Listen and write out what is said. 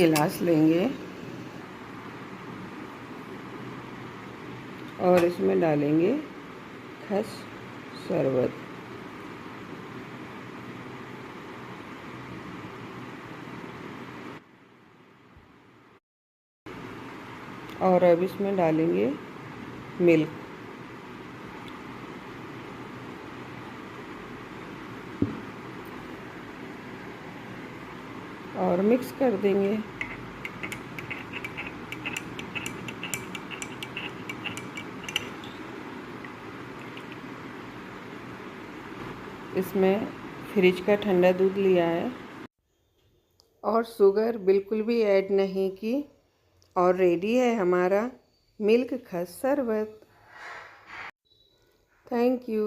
गिलास लेंगे और इसमें डालेंगे खस शरबत। और अब इसमें डालेंगे मिल्क। और मिक्स कर देंगे। इसमें फ्रिज का ठंडा दूध लिया है और शुगर बिल्कुल भी ऐड नहीं की, और रेडी है हमारा मिल्क खस शरबत। Thank you.